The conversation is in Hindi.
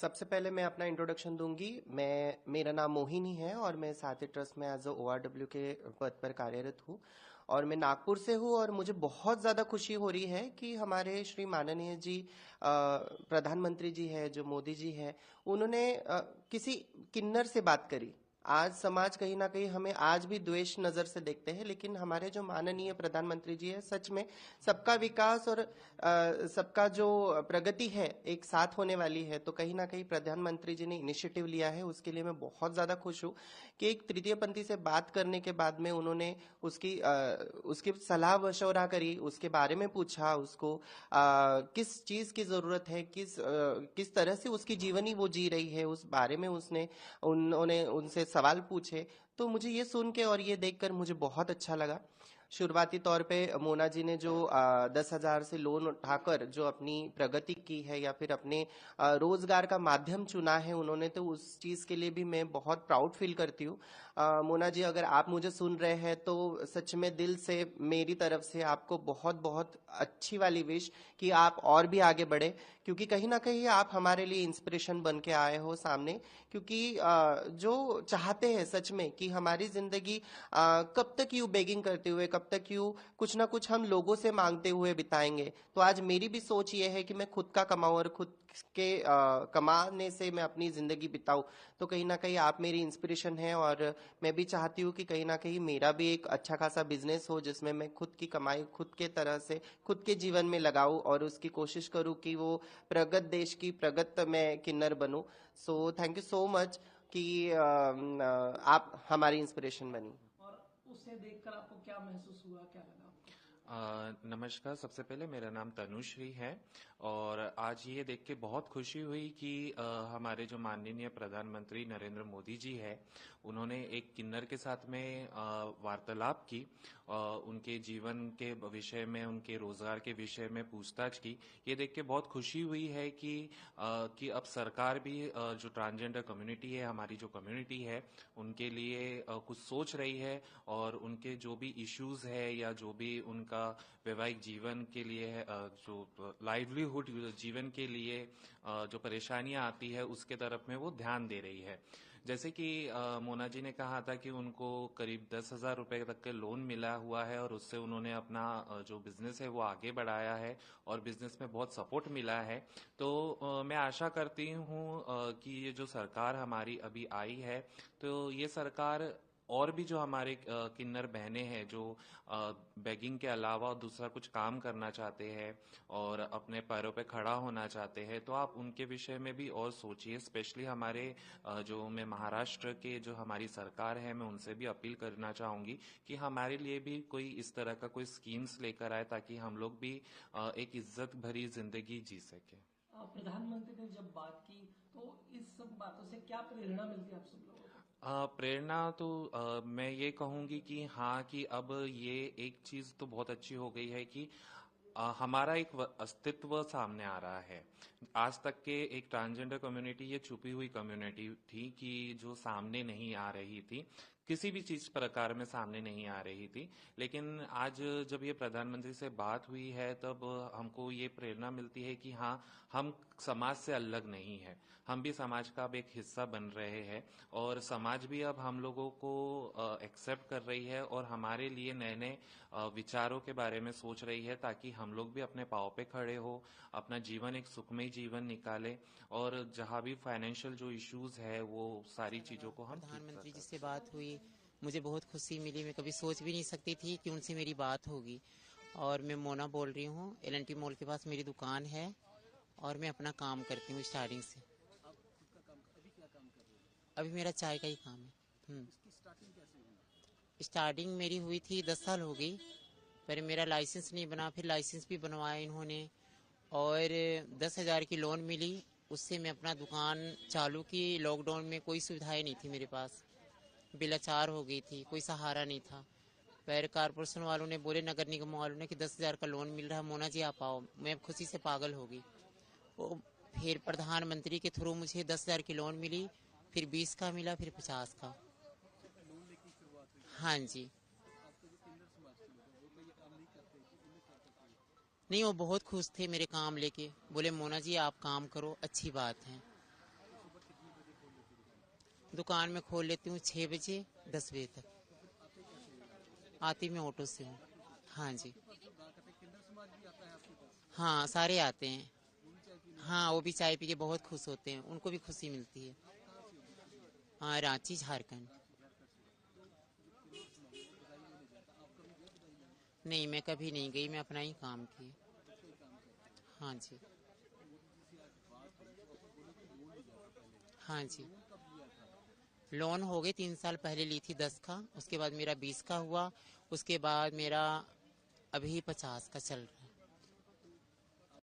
सबसे पहले मैं अपना इंट्रोडक्शन दूंगी। मेरा नाम मोहिनी है और मैं साथी ट्रस्ट में एज ORW के पद पर कार्यरत हूँ और मैं नागपुर से हूँ। और मुझे बहुत ज़्यादा खुशी हो रही है कि हमारे श्री माननीय जी प्रधानमंत्री जी है, जो मोदी जी है, उन्होंने किसी किन्नर से बात करी। आज समाज कहीं ना कहीं हमें आज भी द्वेष नजर से देखते हैं, लेकिन हमारे जो माननीय प्रधानमंत्री जी है, सच में सबका विकास और सबका जो प्रगति है एक साथ होने वाली है। तो कहीं ना कहीं प्रधानमंत्री जी ने इनिशिएटिव लिया है, उसके लिए मैं बहुत ज्यादा खुश हूँ कि एक तृतीय पंथी से बात करने के बाद में उन्होंने उसकी सलाह मशवरा करी, उसके बारे में पूछा उसको किस चीज की जरूरत है, किस तरह से उसकी जीवनी वो जी रही है, उस बारे में उन्होंने उनसे सवाल पूछे। तो मुझे ये सुन के और ये देखकर मुझे बहुत अच्छा लगा। शुरुआती तौर पे मोना जी ने जो 10,000 से लोन उठाकर जो अपनी प्रगति की है या फिर अपने रोजगार का माध्यम चुना है उन्होंने, तो उस चीज के लिए भी मैं बहुत प्राउड फील करती हूँ। मोना जी, अगर आप मुझे सुन रहे हैं तो सच में दिल से मेरी तरफ से आपको बहुत बहुत अच्छी वाली विश कि आप और भी आगे बढ़े, क्योंकि कहीं ना कहीं आप हमारे लिए इंस्पिरेशन बन के आए हो सामने। क्योंकि जो चाहते हैं सच में कि हमारी जिंदगी कब तक यूं बेगिंग करते हुए, कब तक यूं कुछ ना कुछ हम लोगों से मांगते हुए बिताएंगे। तो आज मेरी भी सोच ये है कि मैं खुद का कमाऊं और खुद के कमाने से मैं अपनी जिंदगी बिताऊं। तो कहीं ना कहीं आप मेरी इंस्पिरेशन है और मैं भी चाहती हूँ कि कहीं ना कहीं मेरा भी एक अच्छा खासा बिजनेस हो जिसमें मैं खुद की कमाई खुद के तरह से खुद के जीवन में लगाऊं और उसकी कोशिश करूं कि वो प्रगत देश की प्रगत मैं किन्नर बनूं। So thank you so much कि आप हमारी इंस्पिरेशन बनी। और उसे देखकर आपको क्या महसूस हुआ, क्या लगा आपको? नमस्कार। सबसे पहले मेरा नाम तनुश्री है और आज ये देख के बहुत खुशी हुई कि हमारे जो माननीय प्रधानमंत्री नरेंद्र मोदी जी है, उन्होंने एक किन्नर के साथ में वार्तालाप की, उनके जीवन के विषय में, उनके रोजगार के विषय में पूछताछ की। ये देख के बहुत खुशी हुई है कि अब सरकार भी जो ट्रांसजेंडर कम्युनिटी है, हमारी जो कम्युनिटी है, उनके लिए कुछ सोच रही है और उनके जो भी इश्यूज है या जो भी उनका वैवाहिक जीवन के लिए है, जो लाइवलीहुड जीवन के लिए जो परेशानियां आती है, उसके तरफ में वो ध्यान दे रही है। जैसे कि मोना जी ने कहा था कि उनको करीब 10,000 रुपए तक के लोन मिला हुआ है और उससे उन्होंने अपना जो बिजनेस है वो आगे बढ़ाया है और बिजनेस में बहुत सपोर्ट मिला है। तो मैं आशा करती हूँ कि ये जो सरकार हमारी अभी आई है, तो ये सरकार और भी जो हमारे किन्नर बहनें हैं जो बेगिंग के अलावा दूसरा कुछ काम करना चाहते हैं और अपने पैरों पे खड़ा होना चाहते हैं, तो आप उनके विषय में भी और सोचिए। स्पेशली हमारे जो मैं महाराष्ट्र के जो हमारी सरकार है, मैं उनसे भी अपील करना चाहूंगी कि हमारे लिए भी कोई इस तरह का कोई स्कीम्स लेकर आए ताकि हम लोग भी एक इज्जत भरी जिंदगी जी सके। प्रधानमंत्री ने जब बात की तो इस सब बातों से क्या प्रेरणा मिलती है आप सब लोगों को? प्रेरणा तो मैं ये कहूंगी कि हाँ, कि अब ये एक चीज तो बहुत अच्छी हो गई है कि हमारा एक अस्तित्व सामने आ रहा है। आज तक के एक ट्रांसजेंडर कम्युनिटी ये छुपी हुई कम्युनिटी थी कि जो सामने नहीं आ रही थी, किसी भी चीज प्रकार में सामने नहीं आ रही थी। लेकिन आज जब ये प्रधानमंत्री से बात हुई है, तब हमको ये प्रेरणा मिलती है कि हाँ, हम समाज से अलग नहीं है, हम भी समाज का अब एक हिस्सा बन रहे हैं और समाज भी अब हम लोगों को एक्सेप्ट कर रही है और हमारे लिए नए नए विचारों के बारे में सोच रही है, ताकि हम लोग भी अपने पाँव पे खड़े हो, अपना जीवन एक सुखमय जीवन निकाले और जहाँ भी फाइनेंशियल जो इश्यूज है वो सारी चीजों को हम ठीक कर प्रधानमंत्री जी से सकें। बात हुई, मुझे बहुत खुशी मिली। मैं कभी सोच भी नहीं सकती थी कि उनसे मेरी बात होगी। और मैं मोना बोल रही हूँ, LNT मॉल के पास मेरी दुकान है और मैं अपना काम करती हूँ स्टार्टिंग से। आप खुद का काम अभी क्या काम कर रहे हो? अभी मेरा चाय का ही काम है। इसकी स्टार्टिंग कैसे हुई? स्टार्टिंग मेरी हुई थी 10 साल हो गई, पर मेरा लाइसेंस नहीं बना, फिर लाइसेंस भी बनवाया इन्होंने और 10,000 की लोन मिली। उससे मैं अपना दुकान चालू की। लॉकडाउन में कोई सुविधाएं नहीं थी मेरे पास, बेलाचार हो गई थी, कोई सहारा नहीं था। फिर कारपोरेशन वालों ने बोले, नगर निगम वालों ने कि 10,000 का लोन मिल रहा है, मोना जी आप आओ। मैं खुशी से पागल हो गई। वो फिर प्रधानमंत्री के थ्रू मुझे 10,000 की लोन मिली, फिर 20 का मिला, फिर 50 का। लोन लेके शुरुआत हुई? हाँ जी। आपके जो किन्नर समाज के लोग हैं वो तो ये काम नहीं करते कि इन्हें क्या करते हैं? नहीं, वो बहुत खुश थे मेरे काम लेके, बोले मोना जी आप काम करो, अच्छी बात है। दुकान में खोल लेती हूँ 6 बजे 10 बजे तक। आती मैं ऑटो से हूँ। हाँ जी। हाँ, सारे आते हैं। हाँ, वो भी चाय पी के बहुत खुश होते हैं, उनको भी खुशी मिलती है। हाँ, रांची झारखंड। नहीं, मैं कभी नहीं गई, मैं अपना ही काम की। हाँ जी। हाँ जी। लोन हो गए 3 साल पहले ली थी 10 का, उसके बाद मेरा 20 का हुआ, उसके बाद मेरा अभी 50 का चल रहा है।